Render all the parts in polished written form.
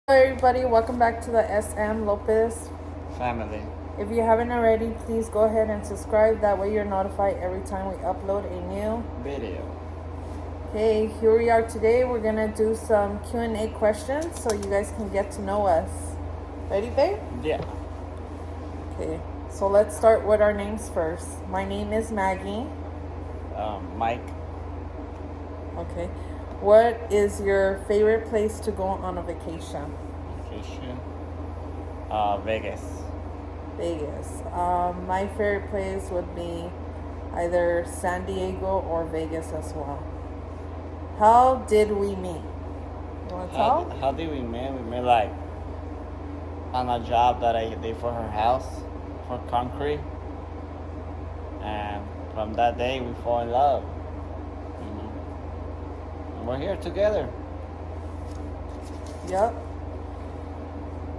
Hello, everybody. Welcome back to the SM Lopez. Family. If you haven't already, please go ahead and subscribe. That way, you're notified every time we upload a new Video. Okay, here we are today. We're gonna do some Q&A questions so you guys can get to know us. Ready, babe? Yeah. Okay. So let's start with our names first. My name is Maggie. Mike. Okay. What is your favorite place to go on a vacation? Vacation. Vegas. Vegas. My favorite place would be either San Diego or Vegas as well. How did we meet? You want to tell? How did we meet? We met like on a job that I did for her house for concrete, and from that day we fall in love. And we're here together. Yep.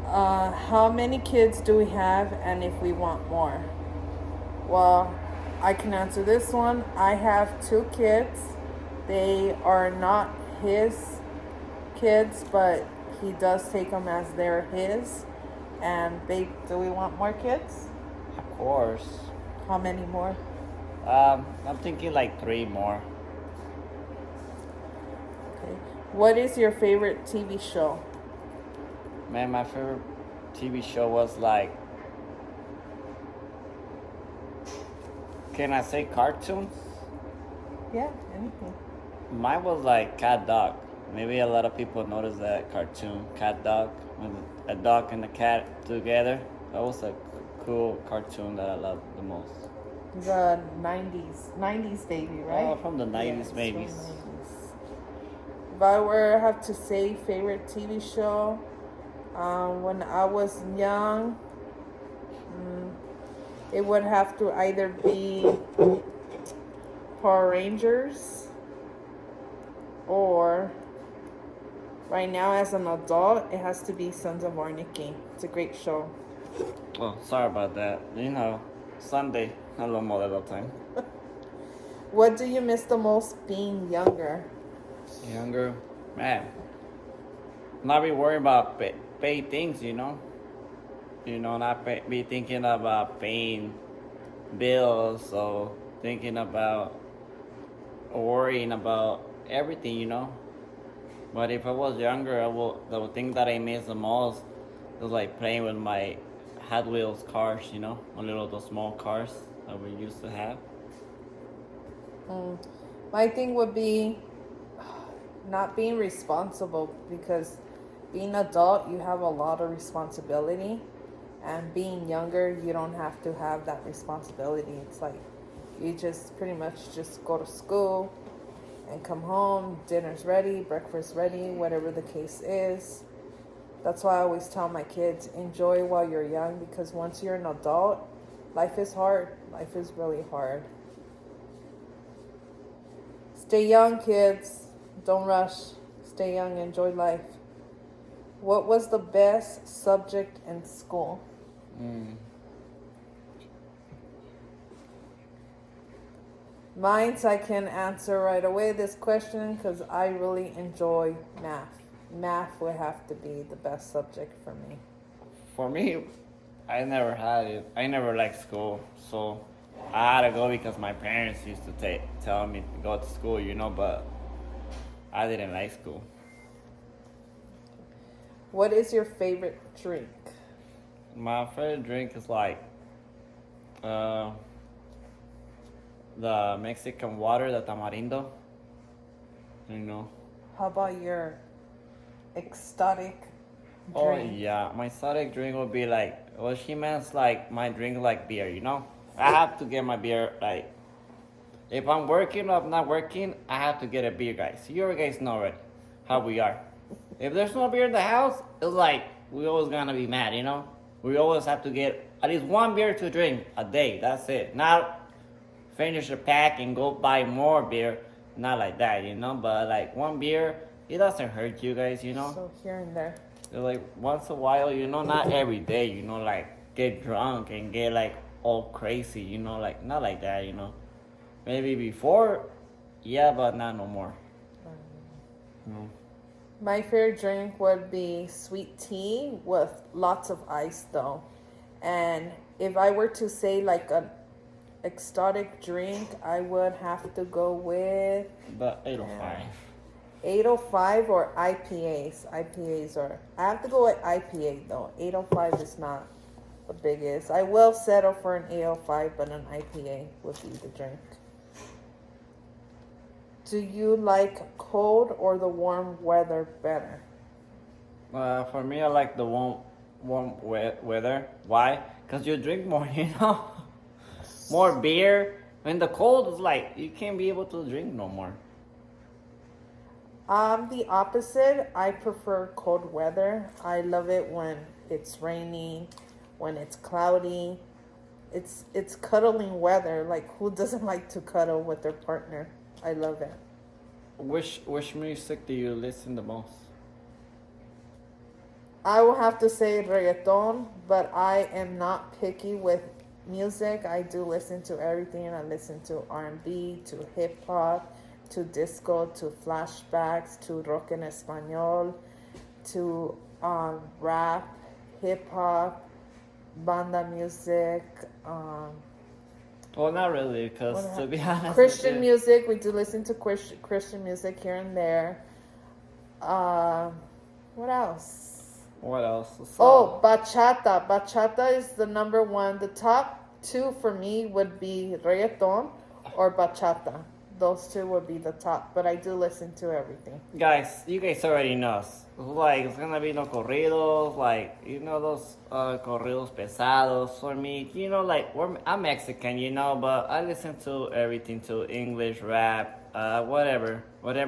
How many kids do we have, and if we want more? Well, I can answer this one. I have 2 kids. They are not his kids, but he does take them as they're his. And babe, do we want more kids? Of course. How many more? I'm thinking like 3 more. Okay. What is your favorite TV show? Man, my favorite TV show was like, can I say cartoons? Yeah, anything. Mine was like Cat Dog. Maybe a lot of people noticed that cartoon, Cat Dog, with a dog and a cat together. That was a cool cartoon that I loved the most. The 90s baby, right? Oh, from the 90s, Yes, maybe. from 90s. If I were to have to say favorite TV show, when I was young, it would have to either be Power Rangers or right now as an adult, it has to be Sons of Anarchy. It's a great show. Oh, sorry about that. Sunday, a little more at a time. What do you miss the most being younger? Younger, man. Not be worrying about pay things, not be thinking about paying bills or thinking about worrying about everything. But if I was younger, the thing that I miss the most was like playing with my Hot Wheels cars, those small cars that we used to have. My thing would be not being responsible, because being adult you have a lot of responsibility, and being younger you don't have to have that responsibility. It's like you just pretty much just go to school and come home, dinner's ready, breakfast ready, whatever the case is. That's why I always tell my kids, enjoy while you're young, because once you're an adult, life is hard. Life is really hard. Stay young, kids. Don't rush. Stay young, enjoy life. What was the best subject in school? Mine's I can answer right away this question because I really enjoy math. Math would have to be the best subject for me. For me, I never had it. I never liked school, so I had to go because my parents used to tell me to go to school, but I didn't like school. What is your favorite drink? My favorite drink is like uh, the Mexican water, the tamarindo. How about your exotic Oh drink? yeah, my exotic drink would be like, well, she means like my drink like beer. I have to get my beer like, if I'm working or I'm not working, I have to get a beer, guys. You guys know already how we are. If there's no beer in the house, it's like we always gonna be mad. We always have to get at least one beer to drink a day. That's it. Not finish a pack and go buy more beer. Not like that. But like one beer, it doesn't hurt you guys. So here and there. Like once a while, not every day, like get drunk and get like all crazy, like not like that. Maybe before, yeah, but not no more. No. My favorite drink would be sweet tea with lots of ice, though. And if I were to say like an exotic drink, I would have to go with The 805. 805 or IPAs. IPAs are. I have to go with IPA though. 805 is not the biggest. I will settle for an 805, but an IPA would be the drink. Do you like cold or the warm weather better? For me, I like the weather. Why? Because you drink more, you know? More beer. When the cold is like, you can't be able to drink no more. I'm the opposite. I prefer cold weather. I love it when it's raining, when it's cloudy. It's cuddling weather. Like who doesn't like to cuddle with their partner? I love it. Which music do you listen the most? I will have to say reggaeton, but I am not picky with music. I do listen to everything. I listen to R&B, to hip hop, to disco, to flashbacks, to rock en español, to rap, hip hop, banda music, Well, not really, because to be honest, Christian with music. We do listen to Christian music here and there. What else? what else? Oh, bachata. Bachata is the number one. The top two for me would be reggaeton or bachata. Those two would be the top, but I do listen to everything. Guys, you guys already know. Like, it's gonna be no corridos, like, you know, those corridos pesados for me. You know, like, I'm Mexican, you know, but I listen to everything too, English, rap, whatever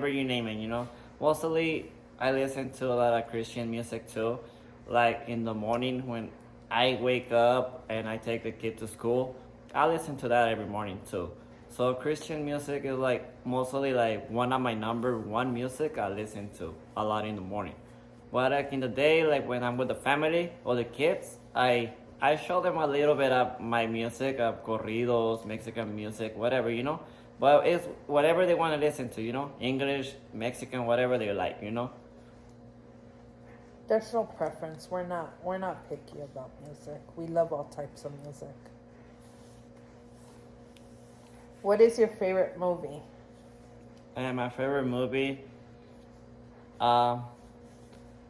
you name it, you know. Mostly, I listen to a lot of Christian music too. Like, in the morning when I wake up and I take the kid to school, I listen to that every morning too. So Christian music is like mostly like one of my number one music I listen to a lot in the morning. But like in the day, like when I'm with the family or the kids, I show them a little bit of my music, of corridos, Mexican music, whatever, you know. But it's whatever they want to listen to, you know, English, Mexican, whatever they like, you know. There's no preference. We're not picky about music. We love all types of music. What is your favorite movie? And my favorite movie, I'm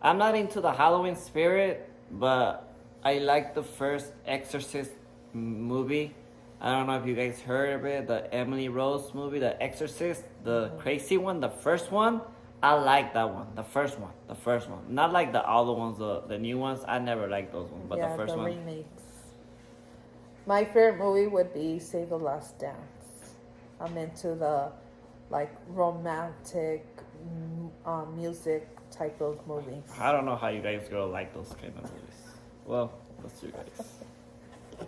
not into the Halloween spirit, but I like the first Exorcist movie. I don't know if you guys heard of it, the Emily Rose movie, The Exorcist, the crazy one, the first one. I like that one, the first one. Not like the other ones, the new ones. I never liked those ones, but Yeah, the first one. remakes. My favorite movie would be Save the Last Dance. I'm into the like romantic music type of movies. I don't know how you guys girl like those kind of movies. Well, that's you guys.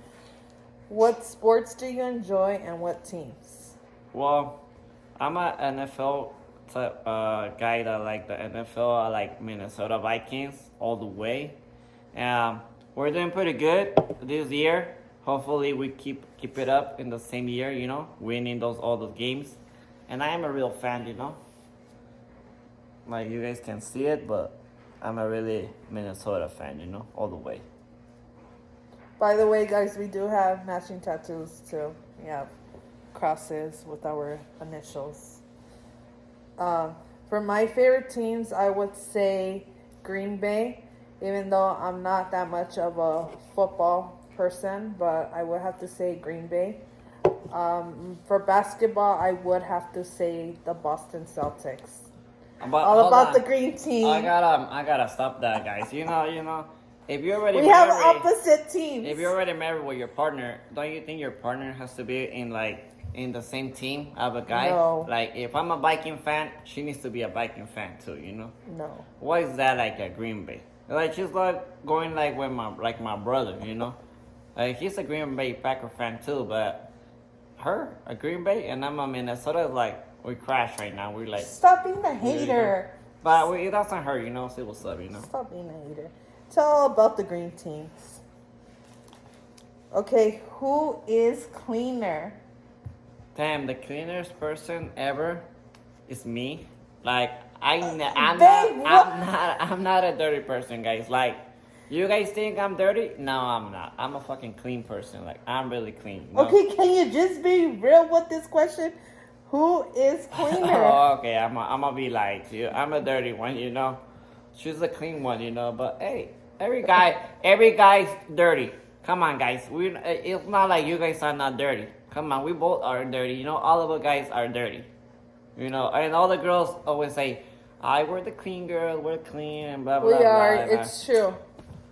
What sports do you enjoy and what teams? Well, I'm an NFL type guy that like the NFL. I like Minnesota Vikings all the way. We're doing pretty good this year. Hopefully, we keep it up in the same year. You know, winning all those games. And I am a real fan. You know, like you guys can see it, but I'm a really Minnesota fan. You know, all the way. By the way, guys, we do have matching tattoos too. We have crosses with our initials. For my favorite teams, I would say Green Bay, even though I'm not that much of a football person, but I would have to say Green Bay. For basketball, I would have to say the Boston Celtics. But All hold about on. the green team. I gotta stop that, guys. You know, if you're already We married, have opposite teams. if you're already married with your partner, don't you think your partner has to be in the same team of a guy? No. Like if I'm a Viking fan, she needs to be a Viking fan too. You know? No. Why is that like a Green Bay? Like she's like going like with my brother. You know, like he's a Green Bay Packer fan too, but her a Green Bay and I'm a Minnesota. Like we crash right now. We're like. Stop being a hater. But it doesn't hurt, you know. See what's up, you know. Stop being a hater. It's all about the green teams. Okay, who is cleaner? Damn, the cleanest person ever is me. Like Babe, what? I'm not a dirty person, guys. Like, you guys think I'm dirty? No, I'm not. I'm a fucking clean person. Like, I'm really clean. You know? Okay, can you just be real with this question? Who is cleaner? Oh, okay, I'm gonna be like to you. I'm a dirty one, you know. She's a clean one, you know. But hey, every guy's dirty. Come on, guys. It's not like you guys are not dirty. Come on, we both are dirty. You know, all of the guys are dirty. You know, and all the girls always say, "I we're the clean girl. We're clean," and blah blah We blah. are. blah. It's true.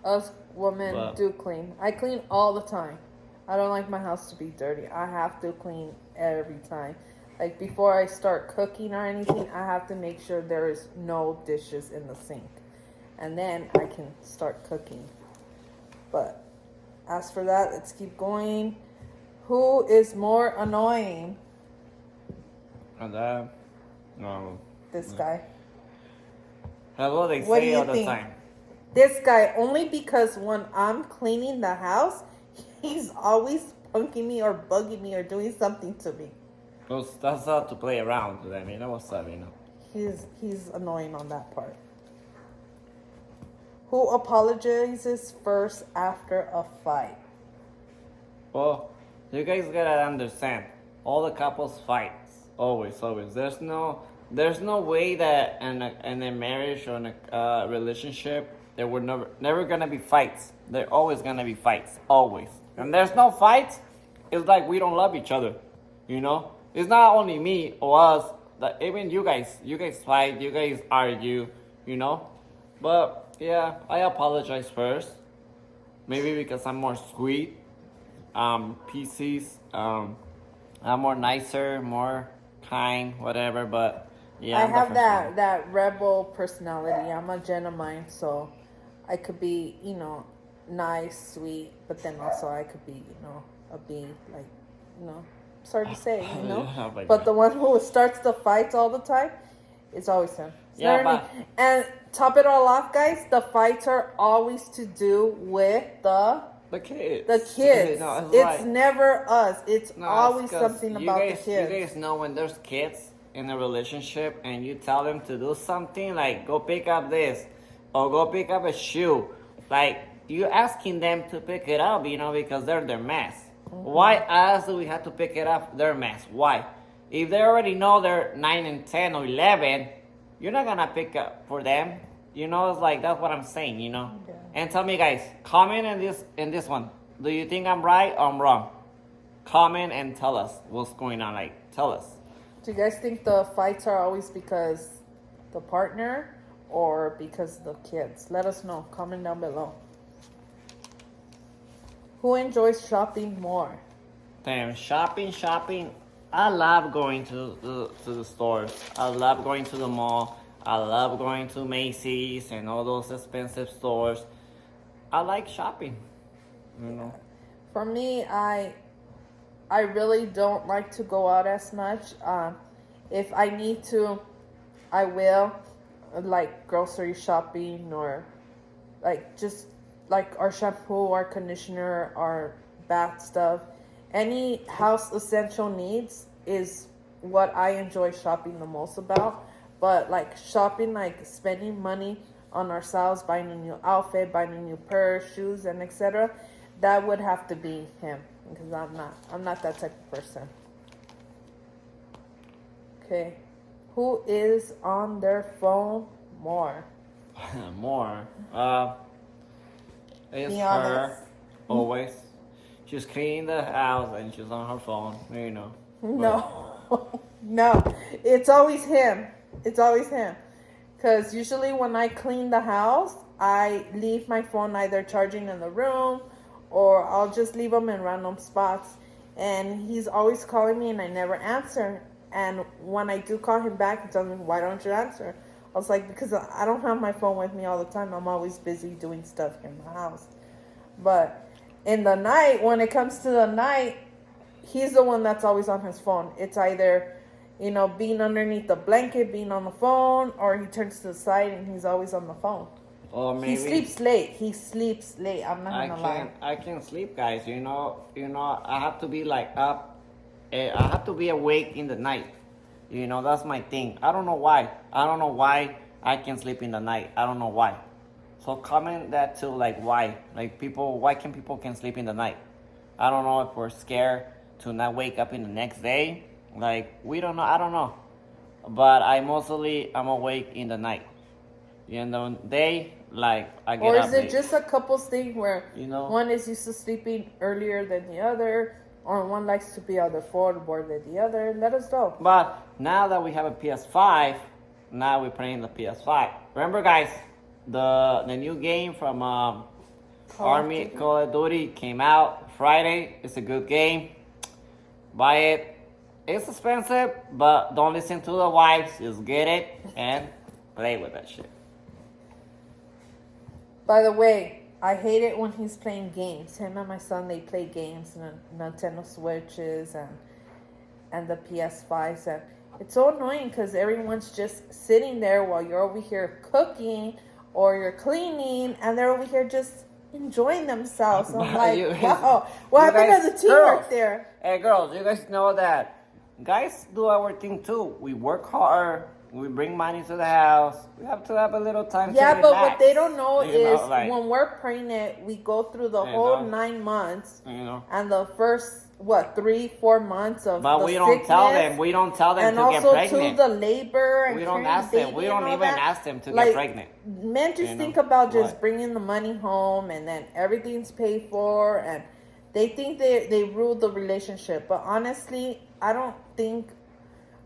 Us women But- do clean. I clean all the time. I don't like my house to be dirty. I have to clean every time. Like before I start cooking or anything, I have to make sure there is no dishes in the sink. And then I can start cooking. But as for that, let's keep going. Who is more annoying? And no. This guy. That's what they What do say you all the think? time. This guy, only because when I'm cleaning the house, he's always punking me or bugging me or doing something to me. That's how to play around with them. You know what's up, you know. He's annoying on that part. Who apologizes first after a fight? Well, you guys gotta understand. All the couples fight. Always. There's no way that in a marriage or in a relationship there were never gonna be fights. There always gonna be fights. Always. And there's no fights, it's like we don't love each other. You know? It's not only me or us, that even you guys fight, you guys argue, you know? But yeah, I apologize first. Maybe because I'm more sweet, PCs, I'm more nicer, more kind, whatever. But yeah, I I'm have definitely- that rebel personality. I'm a Gemini, so I could be, nice, sweet, but then also I could be, a bee, like, sorry to say, Yeah, but But yeah. the one who starts the fights all the time, it's always him. It's Yeah, never me. And top it all off, guys, the fights are always to do with the kids. kids. No, It's right. never us. It's No, always it's 'cause something you about guys, the kids. You guys know when there's kids in a relationship and you tell them to do something like go pick up this or go pick up a shoe, like you're asking them to pick it up, because they're their mess. Mm-hmm. Why us do we have to pick it up their mess? Why? If they already know they're 9 and 10 or 11, you're not gonna pick up for them. It's like that's what I'm saying, Yeah. And tell me, guys, comment in this one. Do you think I'm right or I'm wrong? Comment and tell us what's going on. Like, tell us. Do you guys think the fights are always because the partner or because the kids? Let us know. Comment down below. Who enjoys shopping more? Damn, shopping. I love going to the stores. I love going to the mall. I love going to Macy's and all those expensive stores. I like shopping. For me, I really don't like to go out as much. If I need to, I will, like grocery shopping or like just like our shampoo, our conditioner, our bath stuff. Any house essential needs is what I enjoy shopping the most about. But like shopping, like spending money on ourselves, buying a new outfit, buying a new purse, shoes, and etc. That would have to be him because I'm not that type of person. Okay, who is on their phone more? More. It's Be her. honest. Always. She's cleaning the house and she's on her phone. No, no, it's always him. It's always him. Because usually when I clean the house, I leave my phone either charging in the room or I'll just leave them in random spots. And he's always calling me and I never answer. And when I do call him back, he tells me, why don't you answer? I was like, because I don't have my phone with me all the time. I'm always busy doing stuff in the house. But in the night, when it comes to the night, he's the one that's always on his phone. It's either, being underneath the blanket, being on the phone, or he turns to the side and he's always on the phone. Or maybe He sleeps late. I'm not gonna lie. I can't sleep, guys. I have to be like up. I have to be awake in the night. You know, that's my thing. I don't know why. I don't know why I can sleep in the night. I don't know why. So comment that too, like why? Like people, why can sleep in the night? I don't know if we're scared to not wake up in the next day. Like we don't know. I don't know. But I'm awake in the night. In the day, like I get Or up is it late. just a couple's thing where You know? one is used to sleeping earlier than the other, or one likes to be on the board than the other? Let us know. But now that we have a PS5, now we're playing the PS5. Remember, guys, the new game from Army Call of Duty came out Friday. It's a good game. Buy it. It's expensive, but don't listen to the wives. Just get it and play with that shit. By the way, I hate it when he's playing games. Him and my son, they play games and Nintendo Switches and the PS5s, and it's so annoying because everyone's just sitting there while you're over here cooking or you're cleaning, and they're over here just enjoying themselves. I'm like, wow, what happened to the team right there? Hey, girls, you guys know that guys do our thing too. We work hard. We bring money to the house. We have to have a little time Yeah, to but relax. what they don't know You is like, when we're pregnant, we go through the You whole know. 9 months, you know. and the first 3-4 months of But the we don't tell sickness, them. We don't tell them and to get also pregnant. to the labor and We don't carrying ask them. We baby don't and all even that. ask them to Like, get pregnant. Men just You think know? about just What? bringing the money home, and then everything's paid for, and they think they rule the relationship. But honestly, I don't think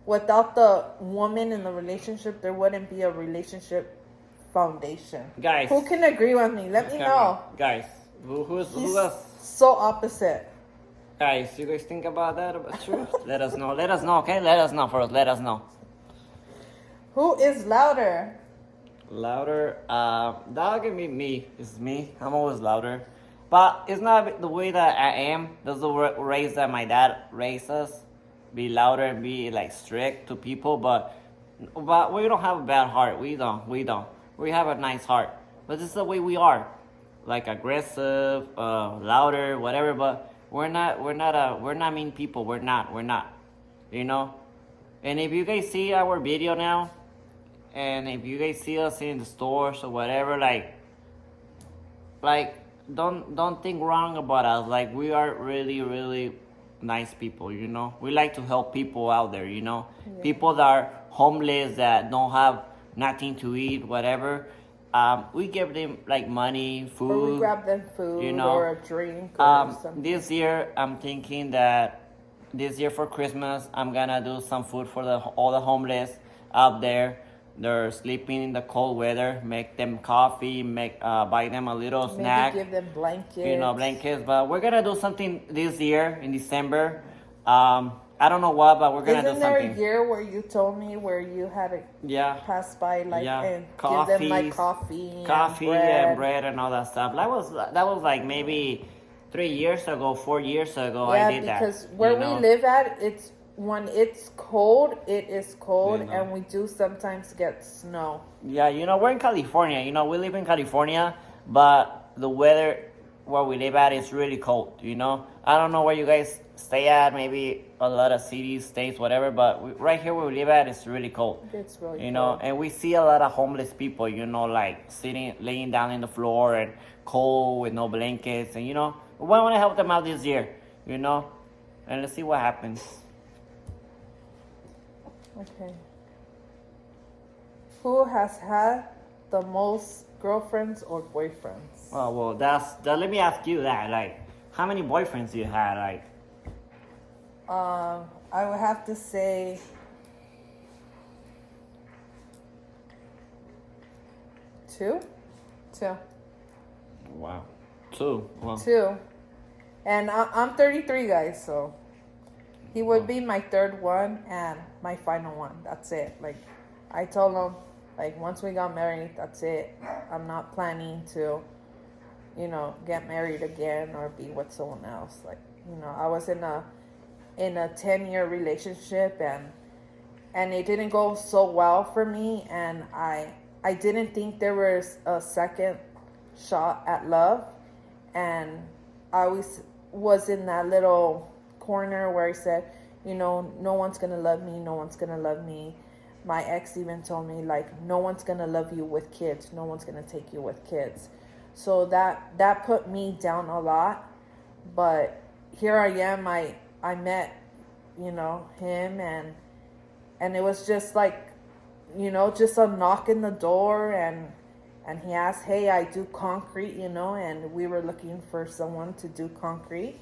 without the woman in the relationship, there wouldn't be a relationship foundation. Guys. Who can agree with me? Let me Come know. on. Guys, who He's else? so opposite. Guys, you guys think about that about truth? Let us know. Let us know, okay? Let us know first. Let us know. Who is louder? Louder. That can be me. It's me. I'm always louder. But it's not the way that I am. That's the race that my dad raised us. Be louder and be like strict to people. But we don't have a bad heart. We don't. We have a nice heart. But this is the way we are. Like aggressive, louder, whatever. But we're not mean people. We're not. You know. And if you guys see our video now, and if you guys see us in the stores or whatever, like don't think wrong about us. Like we are really nice people, you know. We like to help people out there, you know. Yeah. People that are homeless, that don't have nothing to eat, whatever. We give them like money, food. Or we grab them food, you know, or a drink or something. This year I'm thinking that this year for Christmas I'm gonna do some food for all the homeless out there. They're sleeping in the cold weather. Make them coffee. Buy them a little Maybe snack. give them blankets. You know, blankets. But we're gonna do something this year in December. I don't know what, but we're gonna Isn't do there something. a year where you told me where you had to Yeah. pass by and Coffees, give them like coffee and bread and all that stuff. That was like maybe 3 years ago, 4 years ago. Yeah, I did that. because where we live at, it's when it's cold, it is cold, You know. and we do sometimes get snow. Yeah, you know, we're in California. You know, we live in California, but the weather where we live at is really cold, you know? I don't know where you guys stay at, maybe a lot of cities, states, whatever, but right here where we live at, it's really cold. It's really You know, cold. and we see a lot of homeless people, you know, like laying down in the floor and cold with no blankets. And, you know, we want to help them out this year, you know? And let's see what happens. Okay. Who has had the most girlfriends or boyfriends? Oh, well, let me ask you that. Like, how many boyfriends you had? Like, I would have to say 2. wow. 2. Well, 2. And I'm 33, guys, so he would be my third one and my final one. That's it. Like, I told him, like, once we got married, that's it. I'm not planning to, you know, get married again or be with someone else. Like, you know, I was in a 10-year relationship, and it didn't go so well for me, and I didn't think there was a second shot at love, and I always was in that little corner where I said, you know, no one's gonna love me, no one's gonna love me. My ex even told me, like, no one's gonna love you with kids, no one's gonna take you with kids. So that put me down a lot. But here I am. I met, you know, him, and it was just like, you know, just a knock in the door, and he asked, hey, I do concrete, you know, and we were looking for someone to do concrete,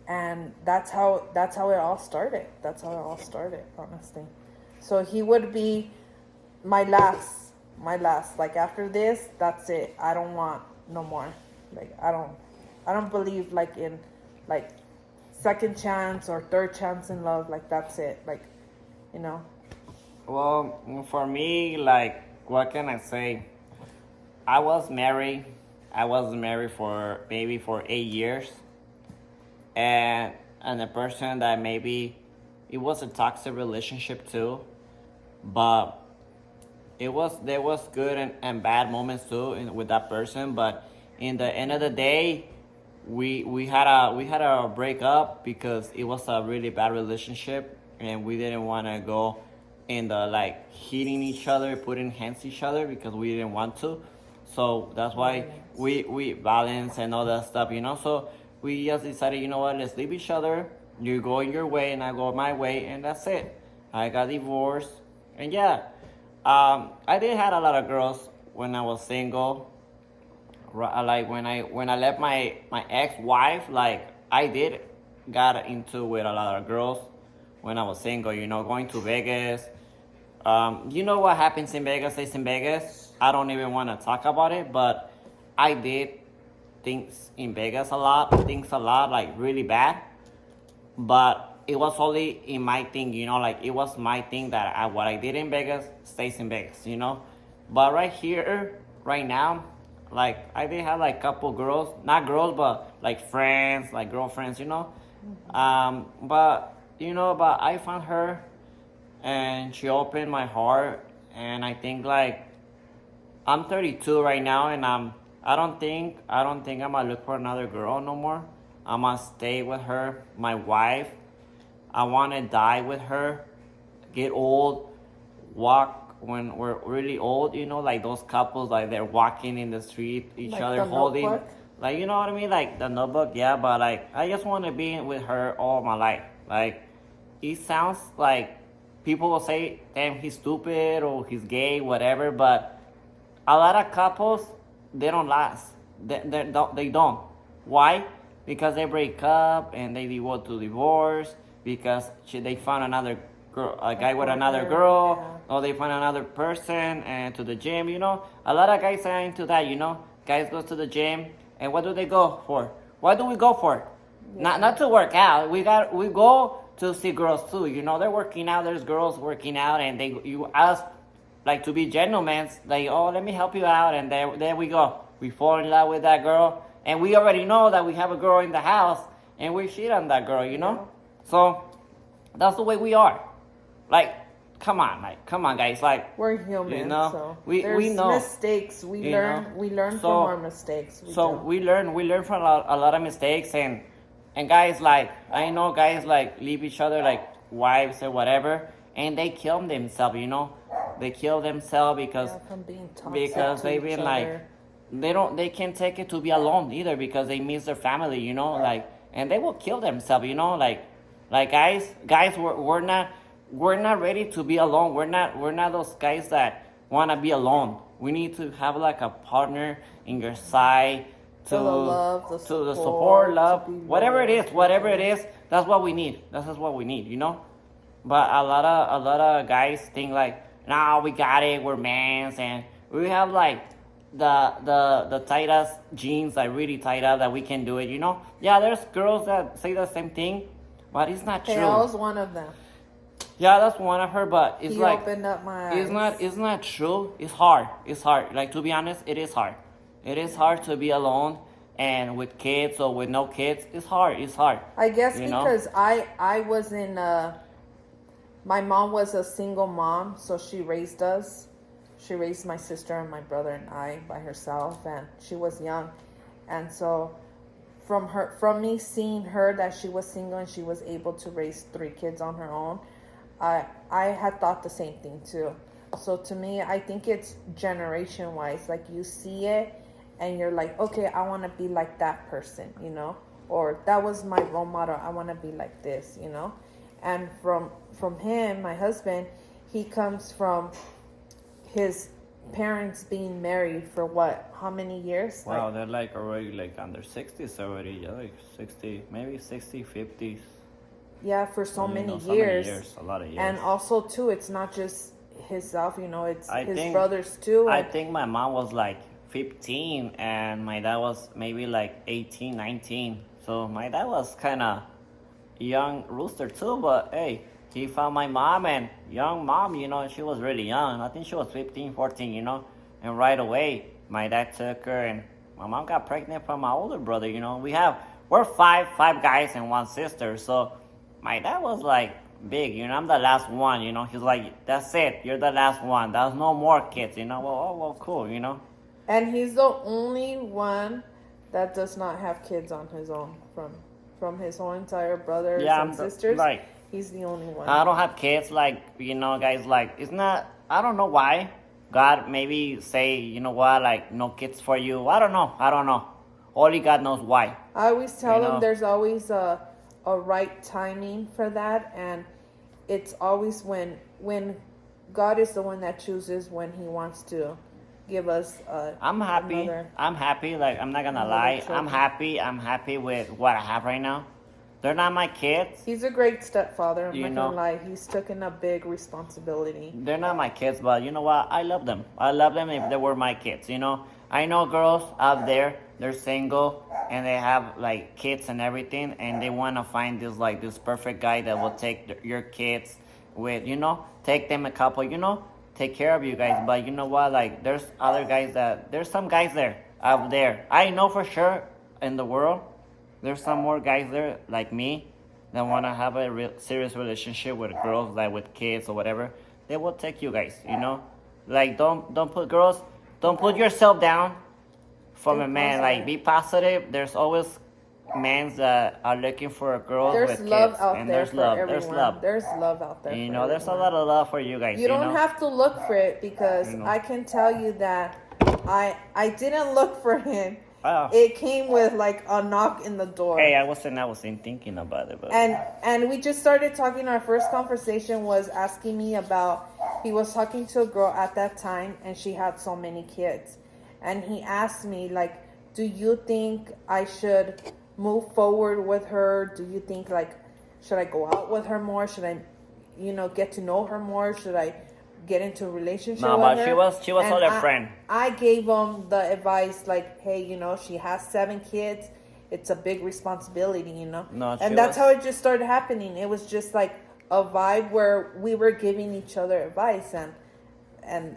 and that's how it all started. That's how it all started, honestly. So he would be my last. Like, after this, that's it. I don't want no more. Like, I don't believe like in like second chance or third chance in love. Like, that's it. Like, you know. Well, for me, like, what can I say? I was married. I was married for maybe for 8 years, and the person that maybe it was a toxic relationship too, but there was good and bad moments too with that person. But in the end of the day, we had a break up because it was a really bad relationship, and we didn't want to go in the like hitting each other, putting hands each other because we didn't want to. So that's why we balance and all that stuff, you know. So we just decided, you know what, let's leave each other. You go your way and I go my way, and that's it. I got divorced, and yeah, I did had a lot of girls when I was single. Like when I left my ex wife, like I did got into with a lot of girls when I was single. You know, going to Vegas. You know what happens in Vegas stays in Vegas. I don't even want to talk about it, but I did things in Vegas a lot, like really bad. But it was only in my thing, you know, like it was my thing that what I did in Vegas stays in Vegas, you know. But right here, right now, like I did have like couple girls, not girls, but like friends, like girlfriends, you know. But you know, but I found her, and she opened my heart, and I think like I'm 32 right now, and I don't think I'm gonna look for another girl no more. I'm gonna stay with her, my wife. I wanna die with her, get old, walk when we're really old. You know, like those couples, like they're walking in the street, each Like other the holding, Notebook? like you know what I mean, like the Notebook. Yeah, but like I just wanna be with her all my life. Like it sounds like people will say, "Damn, he's stupid" or "he's gay," whatever, but a lot of couples they don't last. They don't. Why? Because they break up and they go to divorce because they found another girl, a guy with another girl, Yeah. or they find another person and to the gym. You know, a lot of guys are into that. You know, guys go to the gym and what do they go for? What do we go for? Not to work out. We go to see girls too. You know, they're working out. There's girls working out, and you ask like to be gentlemen, like, oh, let me help you out, and there we go. We fall in love with that girl, and we already know that we have a girl in the house, and we cheat on that girl, you know. Yeah. So that's the way we are. Like, come on, guys. Like, We're human, you know, so we there's know mistakes. We you learn. know? We learn So- from our mistakes. So do. we learn from a lot of mistakes, and guys, like I know guys like leave each other like wives or whatever, and they kill themselves, you know. They kill themselves because Yeah, from being toxic because to they've each been like other. they can't take it to be alone either because they miss their family, you know, like, and they will kill themselves, you know, like guys we're not ready to be alone. We're not those guys that want to be alone. We need to have like a partner in your side to For the love, the to the support, support, love, to be whatever it loyal is, to whatever each it is. That's what we need. That's just what we need, you know. But a lot of guys think like, nah, we got it, we're mans, and we have like the tightest jeans, like really tight up that we can do it, you know. Yeah, there's girls that say the same thing, but it's not true. Tails, one of them. Yeah, that's one of her, but it's He like opened up my eyes. it's not true. It's hard. It's hard. Like to be honest, it is hard. It is hard to be alone and with kids or with no kids. It's hard. It's hard. I guess you know? because I was in my mom was a single mom, so she raised us. She raised my sister and my brother and I by herself, and she was young, and so from me seeing her that she was single and she was able to raise 3 kids on her own, I had thought the same thing too. So to me, I think it's generation wise. Like you see it and you're like, okay, I want to be like that person, you know, or that was my role model. I want to be like this, you know. And from him, my husband, he comes from his parents being married for what? How many years? Wow, Like, they're like already like under 60s already. Yeah, like 60, maybe 60, 50s. yeah, for so You many know, years. a lot of years. And also too, it's not just himself, you know, it's I his think- brothers too. I And think my mom was like 15 and my dad was maybe like 18, 19. So my dad was kind of young rooster too, but hey, he found my mom and young mom, you know, she was really young. I think she was 15, 14, you know, and right away my dad took her and my mom got pregnant from my older brother, you know. We're five guys and 1 sister, so my dad was like big, you know, I'm the last one, you know. He's like, that's it, you're the last one. There's no more kids, you know. Well, cool, you know. and he's the only one that does not have kids on his own from his whole entire brothers Yeah, and sisters. like, He's the only one. I don't have kids, like, you know, guys, like, it's not, I don't know why. God maybe say, you know what, like, no kids for you. I don't know. Only God knows why. I always tell You know. him there's always a right timing for that, and it's always when God is the one that chooses when He wants to give us. I'm happy. Another, I'm happy. Like, I'm not gonna another lie. children. I'm happy with what I have right now. They're not my kids. He's a great stepfather. I'm You not know. gonna lie. He's taken a big responsibility. They're not my kids, but you know what? I love them. I love them if they were my kids, you know? I know girls out there, they're single and they have like kids and everything, and they want to find this perfect guy that will take your kids with, you know, take them a couple, you know, take care of you guys. But you know what? Like, there's some guys there out there. I know for sure in the world, there's some more guys there like me that want to have a real serious relationship with girls, like with kids or whatever. They will take you guys, you know. Like, don't put yourself down from a man. Like, be positive. There's always men that are looking for a girl There's with love kids, out and there there's for love. everyone. There's love. There's love out there. You for know, there's a everyone. lot of love for you guys. You don't know? have to look for it because You know. I can tell you that I didn't look for him. Oh. It came with like a knock in the door. Hey, I wasn't thinking about it, but And we just started talking. Our first conversation was asking me about, he was talking to a girl at that time and she had so many kids, and he asked me like, do you think I should move forward with her? Do you think like, should I go out with her more? Should I, you know, get to know her more? Should I get into a relationship No, with but her? she was And all a friend. I gave him the advice like, hey, you know, she has 7 kids. It's a big responsibility, you know. No, she and that's was- how it just started happening. It was just like a vibe where we were giving each other advice, and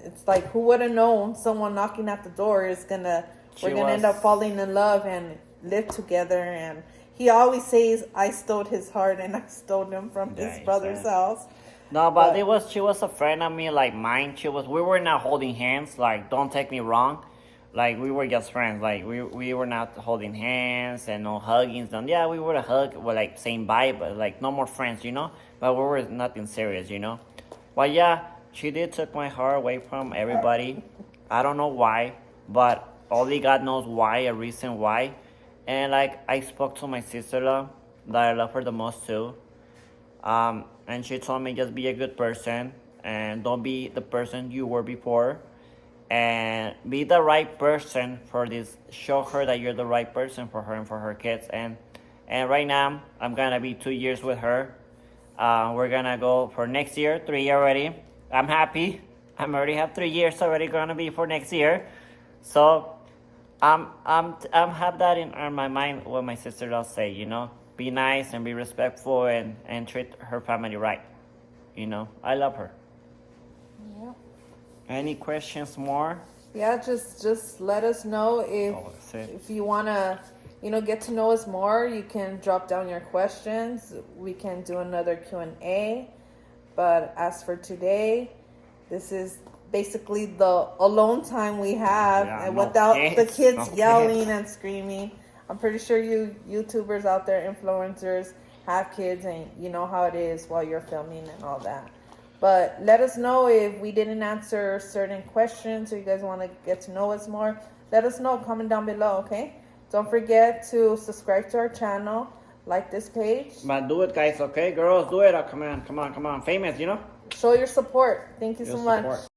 it's like, who would have known someone knocking at the door is we're gonna end up falling in love and live together. And he always says I stole his heart and I stole him from his Nice, brother's nice. house. No, but But- she was a friend of me, like mine. We were not holding hands. Like, don't take me wrong. Like, we were just friends. Like, we were not holding hands and no hugging. And yeah, we would hug, well, like saying bye, but like no more friends, you know. But we were nothing serious, you know. But yeah, she did took my heart away from everybody. I don't know why, but only God knows why, a reason why. And like, I spoke to my sister-in-law that I love her the most too. And she told me, just be a good person and don't be the person you were before, and be the right person for this. Show her that you're the right person for her and for her kids. And right now I'm gonna be 2 years with her. We're gonna go for next year, 3 already. I'm happy. I'm already have 3 years already gonna be for next year. So I'm have that in my mind what my sister does say, you know. Be nice and be respectful and treat her family right. You know, I love her. Yeah. Any questions more? Yeah, just let us know That's it. if you wanna, you know, get to know us more. You can drop down your questions. We can do another Q&A. But as for today, this is basically the alone time we have, Yeah, and no without the kids, kids no yelling kids. and screaming. I'm pretty sure you YouTubers out there, influencers, have kids and you know how it is while you're filming and all that. But let us know if we didn't answer certain questions or you guys want to get to know us more. Let us know. Comment down below, okay? Don't forget to subscribe to our channel, like this page. But do it, guys, okay? Girls, do it. Oh, come on. Famous, you know? Show your support. Thank you Your so much. support.